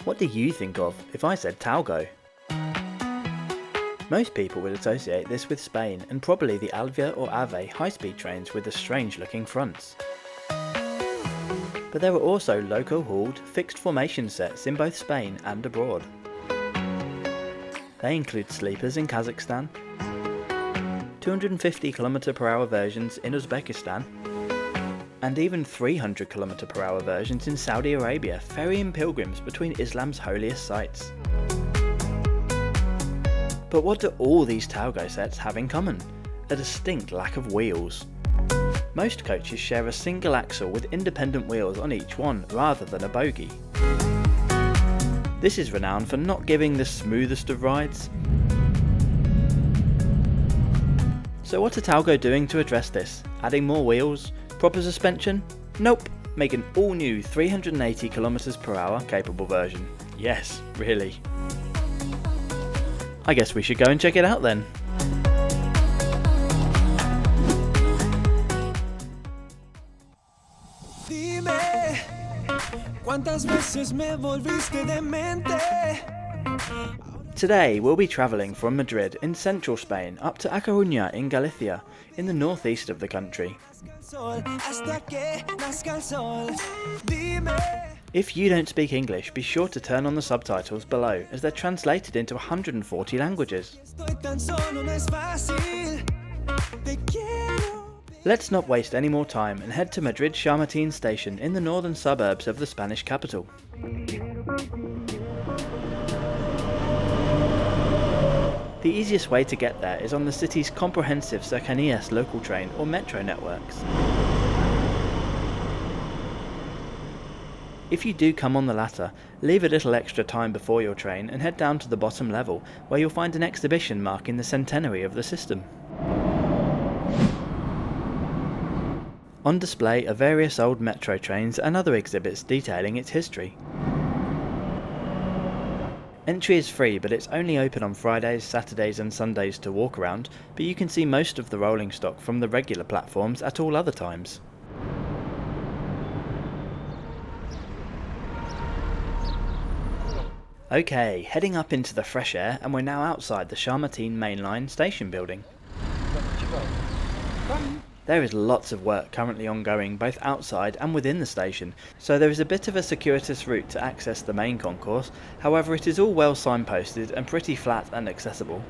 What do you think of if I said Talgo? Most people would associate this with Spain and probably the Alvia or Ave high-speed trains with the strange-looking fronts. But there are also loco-hauled, fixed formation sets in both Spain and abroad. They include sleepers in Kazakhstan, 250 km/h versions in Uzbekistan, and even 300 km/h versions in Saudi Arabia, ferrying pilgrims between Islam's holiest sites. But what do all these Talgo sets have in common? A distinct lack of wheels. Most coaches share a single axle with independent wheels on each one, rather than a bogie. This is renowned for not giving the smoothest of rides. So what are Talgo doing to address this? Adding more wheels? Proper suspension? Nope, make an all-new 380 km/h capable version. Yes, really. I guess we should go and check it out then. Today we'll be travelling from Madrid in central Spain up to A Coruña in Galicia, in the northeast of the country. If you don't speak English, be sure to turn on the subtitles below, as they're translated into 140 languages. Let's not waste any more time and head to Madrid Charmatín station in the northern suburbs of the Spanish capital. The easiest way to get there is on the city's comprehensive Cercanías local train or metro networks. If you do come on the latter, leave a little extra time before your train and head down to the bottom level, where you'll find an exhibition marking the centenary of the system. On display are various old metro trains and other exhibits detailing its history. Entry is free, but it's only open on Fridays, Saturdays and Sundays to walk around, but you can see most of the rolling stock from the regular platforms at all other times. Okay, heading up into the fresh air, and we're now outside the Charmatín mainline station building. There is lots of work currently ongoing both outside and within the station, so there is a bit of a circuitous route to access the main concourse. However, it is all well signposted and pretty flat and accessible.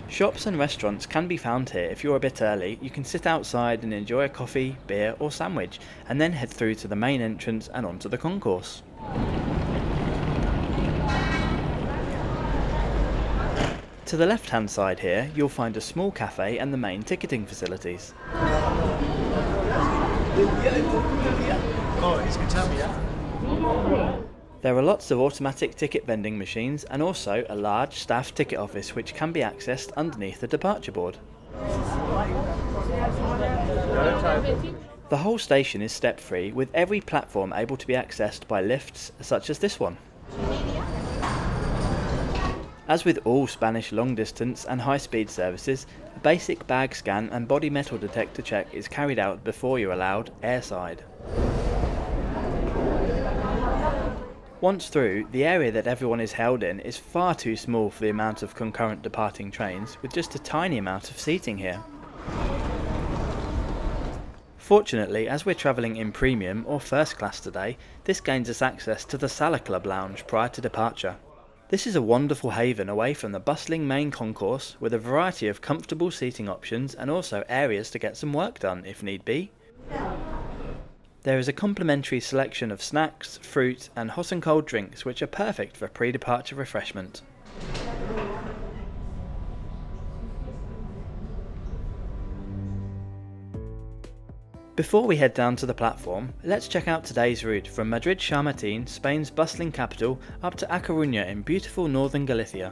Shops and restaurants can be found here. If you're a bit early, you can sit outside and enjoy a coffee, beer or sandwich, and then head through to the main entrance and onto the concourse. To the left hand side here, you'll find a small cafe and the main ticketing facilities. There are lots of automatic ticket vending machines and also a large staff ticket office which can be accessed underneath the departure board. The whole station is step free, with every platform able to be accessed by lifts such as this one. As with all Spanish long-distance and high-speed services, a basic bag scan and body metal detector check is carried out before you're allowed airside. Once through, the area that everyone is held in is far too small for the amount of concurrent departing trains, with just a tiny amount of seating here. Fortunately, as we're travelling in premium or first class today, this gains us access to the Sala Club lounge prior to departure. This is a wonderful haven away from the bustling main concourse, with a variety of comfortable seating options and also areas to get some work done if need be. There is a complimentary selection of snacks, fruit and hot and cold drinks which are perfect for pre-departure refreshment. Before we head down to the platform, let's check out today's route from Madrid Charmatín, Spain's bustling capital, up to A Coruña in beautiful northern Galicia.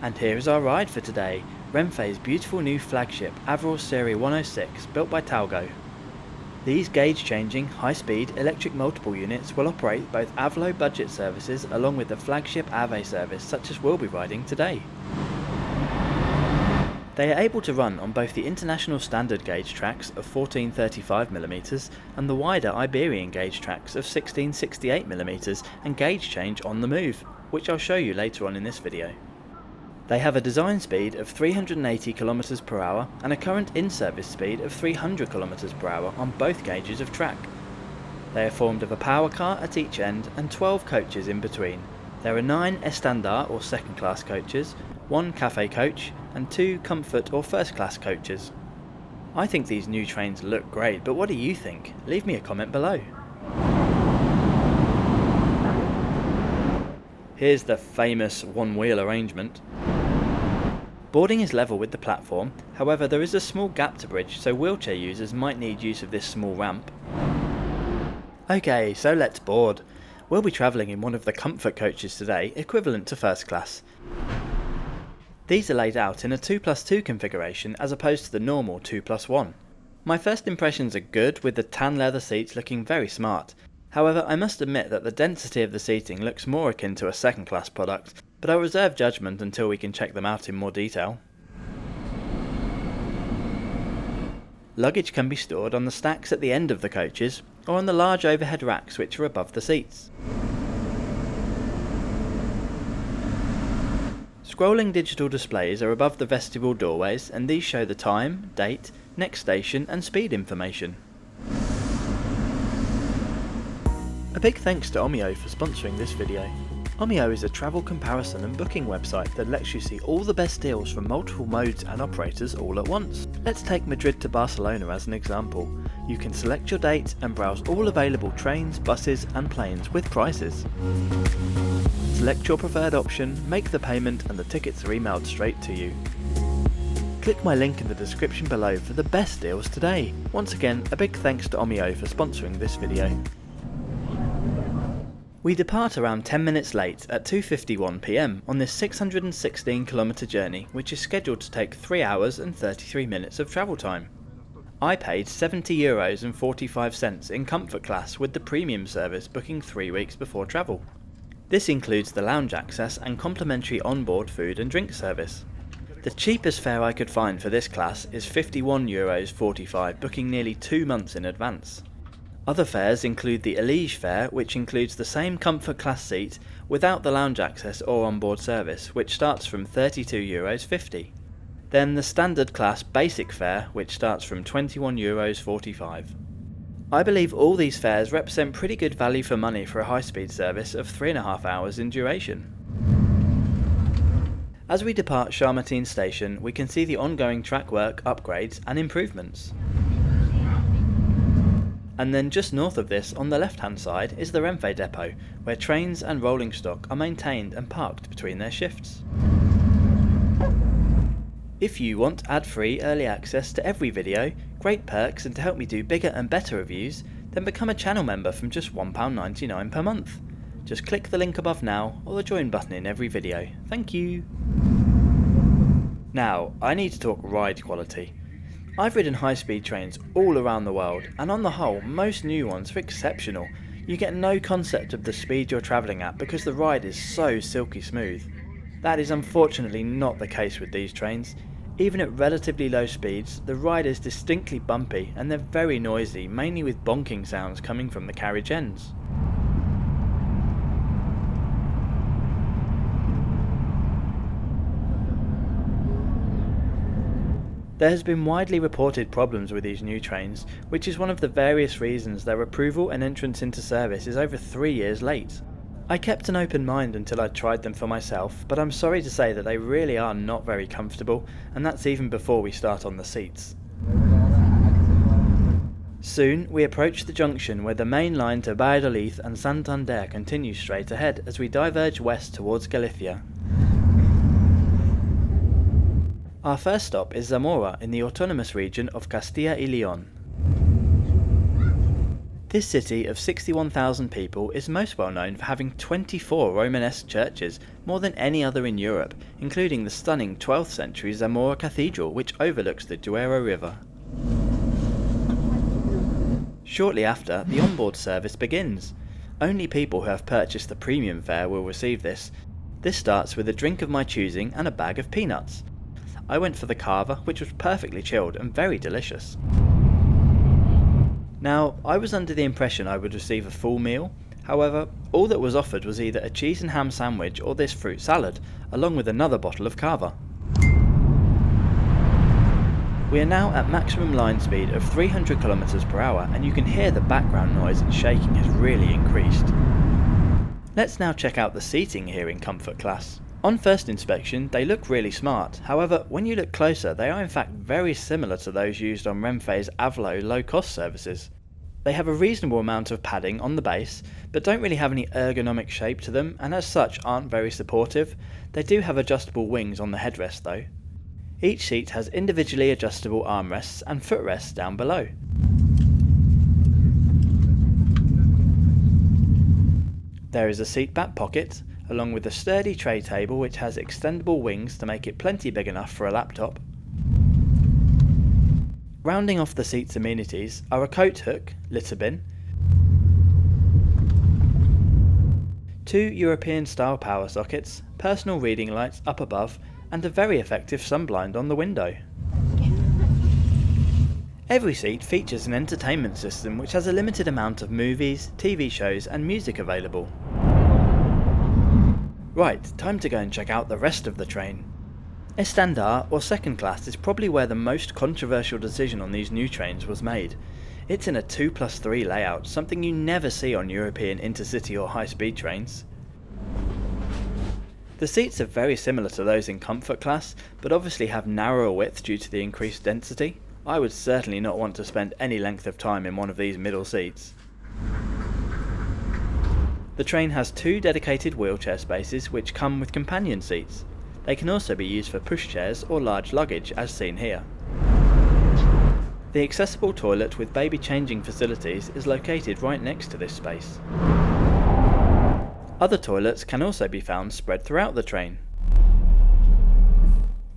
And here is our ride for today, Renfe's beautiful new flagship Avril S106 built by Talgo. These gauge-changing, high-speed electric multiple units will operate both Avlo budget services along with the flagship Ave service such as we'll be riding today. They are able to run on both the international standard gauge tracks of 1435mm and the wider Iberian gauge tracks of 1668mm and gauge change on the move, which I'll show you later on in this video. They have a design speed of 380 km per hour and a current in-service speed of 300 km per hour on both gauges of track. They are formed of a power car at each end and 12 coaches in between. There are 9 Estandard or second class coaches, 1 cafe coach and 2 comfort or first class coaches. I think these new trains look great, but what do you think? Leave me a comment below. Here's the famous one-wheel arrangement. Boarding is level with the platform, however there is a small gap to bridge, so wheelchair users might need use of this small ramp. Okay, so let's board. We'll be travelling in one of the comfort coaches today, equivalent to first class. These are laid out in a 2+2 configuration as opposed to the normal 2+1. My first impressions are good, with the tan leather seats looking very smart. However, I must admit that the density of the seating looks more akin to a second class product, but I'll reserve judgment until we can check them out in more detail. Luggage can be stored on the stacks at the end of the coaches, or on the large overhead racks which are above the seats. Scrolling digital displays are above the vestibule doorways, and these show the time, date, next station and speed information. A big thanks to OMIO for sponsoring this video. OMIO is a travel comparison and booking website that lets you see all the best deals from multiple modes and operators all at once. Let's take Madrid to Barcelona as an example. You can select your date and browse all available trains, buses and planes with prices. Select your preferred option, make the payment and the tickets are emailed straight to you. Click my link in the description below for the best deals today. Once again, a big thanks to OMIO for sponsoring this video. We depart around 10 minutes late at 2:51 PM on this 616km journey, which is scheduled to take 3 hours and 33 minutes of travel time. I paid €70.45 in comfort class with the premium service, booking 3 weeks before travel. This includes the lounge access and complimentary onboard food and drink service. The cheapest fare I could find for this class is €51.45, booking nearly 2 months in advance. Other fares include the Elige fare, which includes the same comfort class seat without the lounge access or onboard service, which starts from €32.50. Then the standard class basic fare, which starts from €21.45. I believe all these fares represent pretty good value for money for a high-speed service of 3.5 hours in duration. As we depart Charmatín station, we can see the ongoing track work, upgrades and improvements. And then just north of this, on the left hand side, is the Renfe depot, where trains and rolling stock are maintained and parked between their shifts. If you want ad-free early access to every video, great perks and to help me do bigger and better reviews, then become a channel member from just £1.99 per month. Just click the link above now, or the join button in every video. Thank you! Now, I need to talk ride quality. I've ridden high-speed trains all around the world, and on the whole, most new ones are exceptional. You get no concept of the speed you're travelling at because the ride is so silky smooth. That is unfortunately not the case with these trains. Even at relatively low speeds, the ride is distinctly bumpy and they're very noisy, mainly with bonking sounds coming from the carriage ends. There has been widely reported problems with these new trains, which is one of the various reasons their approval and entrance into service is over 3 years late. I kept an open mind until I'd tried them for myself, but I'm sorry to say that they really are not very comfortable, and that's even before we start on the seats. Soon we approach the junction where the main line to Valladolid and Santander continues straight ahead as we diverge west towards Galicia. Our first stop is Zamora in the autonomous region of Castilla y León. This city of 61,000 people is most well known for having 24 Romanesque churches, more than any other in Europe, including the stunning 12th century Zamora Cathedral, which overlooks the Duero River. Shortly after, the onboard service begins. Only people who have purchased the premium fare will receive this. This starts with a drink of my choosing and a bag of peanuts. I went for the cava, which was perfectly chilled and very delicious. Now, I was under the impression I would receive a full meal. However, all that was offered was either a cheese and ham sandwich or this fruit salad, along with another bottle of cava. We are now at maximum line speed of 300 km per hour, and you can hear the background noise and shaking has really increased. Let's now check out the seating here in comfort class. On first inspection, they look really smart. However, when you look closer, they are in fact very similar to those used on Renfe's Avril low-cost services. They have a reasonable amount of padding on the base, but don't really have any ergonomic shape to them, and as such aren't very supportive. They do have adjustable wings on the headrest though. Each seat has individually adjustable armrests and footrests down below. There is a seat back pocket, along with a sturdy tray table which has extendable wings to make it plenty big enough for a laptop. Rounding off the seat's amenities are a coat hook, litter bin, 2 European style power sockets, personal reading lights up above, and a very effective sunblind on the window. Every seat features an entertainment system which has a limited amount of movies, TV shows and music available. Right, time to go and check out the rest of the train. Estandard or second class is probably where the most controversial decision on these new trains was made. It's in a 2+3 layout, something you never see on European intercity or high-speed trains. The seats are very similar to those in comfort class, but obviously have narrower width due to the increased density. I would certainly not want to spend any length of time in one of these middle seats. The train has 2 dedicated wheelchair spaces which come with companion seats. They can also be used for pushchairs or large luggage as seen here. The accessible toilet with baby changing facilities is located right next to this space. Other toilets can also be found spread throughout the train.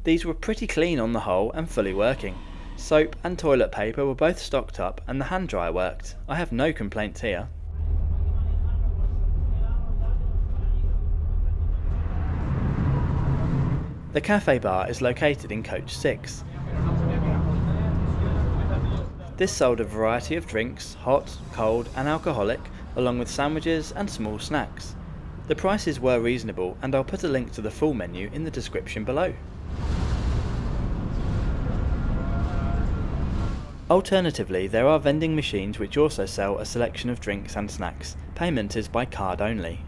These were pretty clean on the whole and fully working. Soap and toilet paper were both stocked up and the hand dryer worked. I have no complaints here. The cafe bar is located in coach 6. This sold a variety of drinks, hot, cold and alcoholic, along with sandwiches and small snacks. The prices were reasonable, and I'll put a link to the full menu in the description below. Alternatively, there are vending machines which also sell a selection of drinks and snacks. Payment is by card only.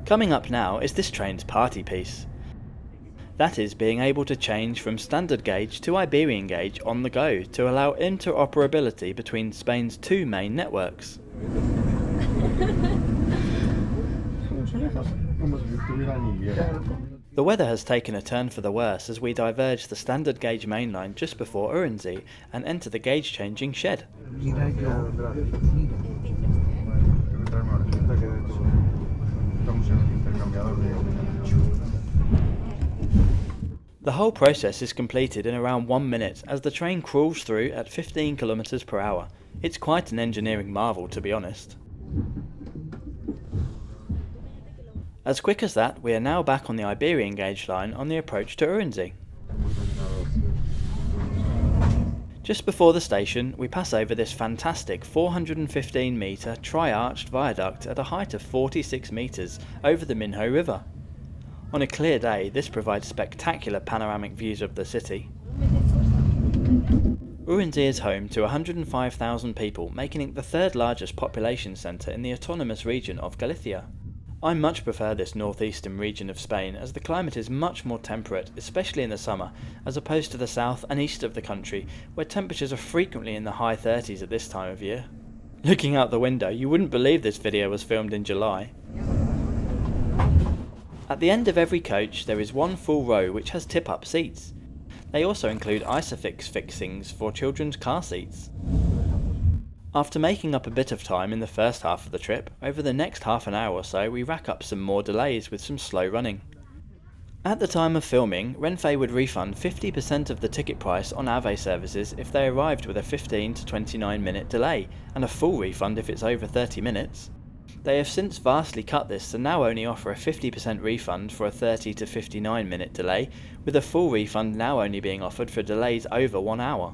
Coming up now is this train's party piece. That is being able to change from standard gauge to Iberian gauge on the go to allow interoperability between Spain's 2 main networks. The weather has taken a turn for the worse as we diverge the standard gauge mainline just before Ourense and enter the gauge changing shed. The whole process is completed in around 1 minute as the train crawls through at 15 km per hour. It's quite an engineering marvel, to be honest. As quick as that, we are now back on the Iberian gauge line on the approach to Ourense. Just before the station, we pass over this fantastic 415 metre tri-arched viaduct at a height of 46 metres over the Minho River. On a clear day, this provides spectacular panoramic views of the city. Ourense is home to 105,000 people, making it the 3rd largest population centre in the autonomous region of Galicia. I much prefer this northeastern region of Spain as the climate is much more temperate, especially in the summer, as opposed to the south and east of the country, where temperatures are frequently in the high 30s at this time of year. Looking out the window, you wouldn't believe this video was filmed in July. At the end of every coach there is one full row which has tip-up seats. They also include Isofix fixings for children's car seats. After making up a bit of time in the first half of the trip, over the next half an hour or so we rack up some more delays with some slow running. At the time of filming, Renfe would refund 50% of the ticket price on AVE services if they arrived with a 15 to 29 minute delay, and a full refund if it's over 30 minutes. They have since vastly cut this to now only offer a 50% refund for a 30 to 59 minute delay, with a full refund now only being offered for delays over 1 hour.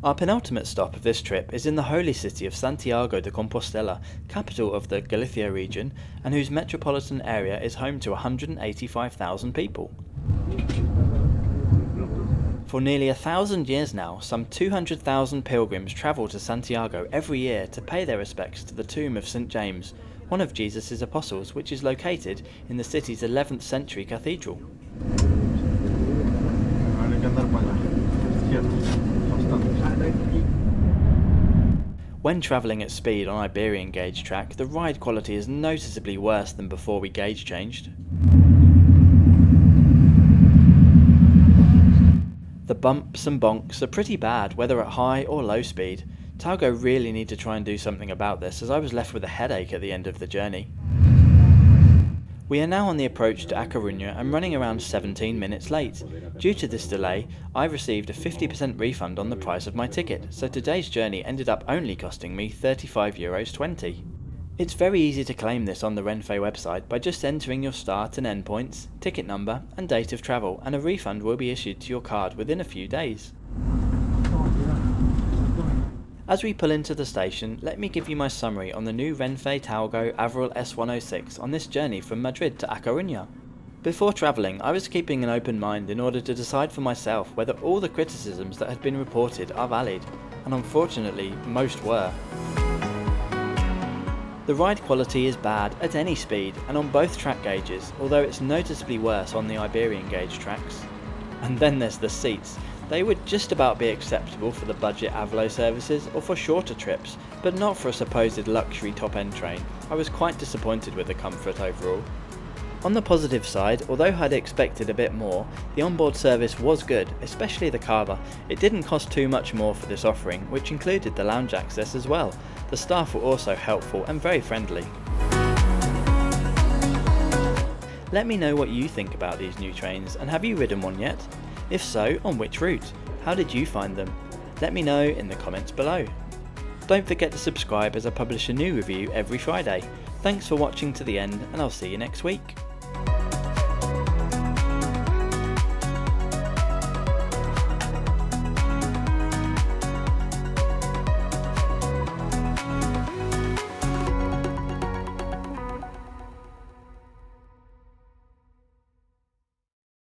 Our penultimate stop of this trip is in the holy city of Santiago de Compostela, capital of the Galicia region, and whose metropolitan area is home to 185,000 people. For nearly 1,000 years now, some 200,000 pilgrims travel to Santiago every year to pay their respects to the tomb of St. James, one of Jesus' apostles, which is located in the city's 11th century cathedral. When travelling at speed on Iberian gauge track, the ride quality is noticeably worse than before we gauge changed. The bumps and bonks are pretty bad whether at high or low speed. Talgo really need to try and do something about this, as I was left with a headache at the end of the journey. We are now on the approach to A Coruña and running around 17 minutes late. Due to this delay, I received a 50% refund on the price of my ticket, so today's journey ended up only costing me €35.20. It's very easy to claim this on the Renfe website by just entering your start and end points, ticket number and date of travel, and a refund will be issued to your card within a few days. As we pull into the station, let me give you my summary on the new Renfe Talgo Avril S106 on this journey from Madrid to A Coruña. Before travelling, I was keeping an open mind in order to decide for myself whether all the criticisms that had been reported are valid, and unfortunately, most were. The ride quality is bad at any speed and on both track gauges, although it's noticeably worse on the Iberian gauge tracks. And then there's the seats. They would just about be acceptable for the budget Avlo services or for shorter trips, but not for a supposed luxury top-end train. I was quite disappointed with the comfort overall. On the positive side, although I'd expected a bit more, the onboard service was good, especially the carver. It didn't cost too much more for this offering, which included the lounge access as well. The staff were also helpful and very friendly. Let me know what you think about these new trains, and have you ridden one yet? If so, on which route? How did you find them? Let me know in the comments below. Don't forget to subscribe as I publish a new review every Friday. Thanks for watching to the end, and I'll see you next week.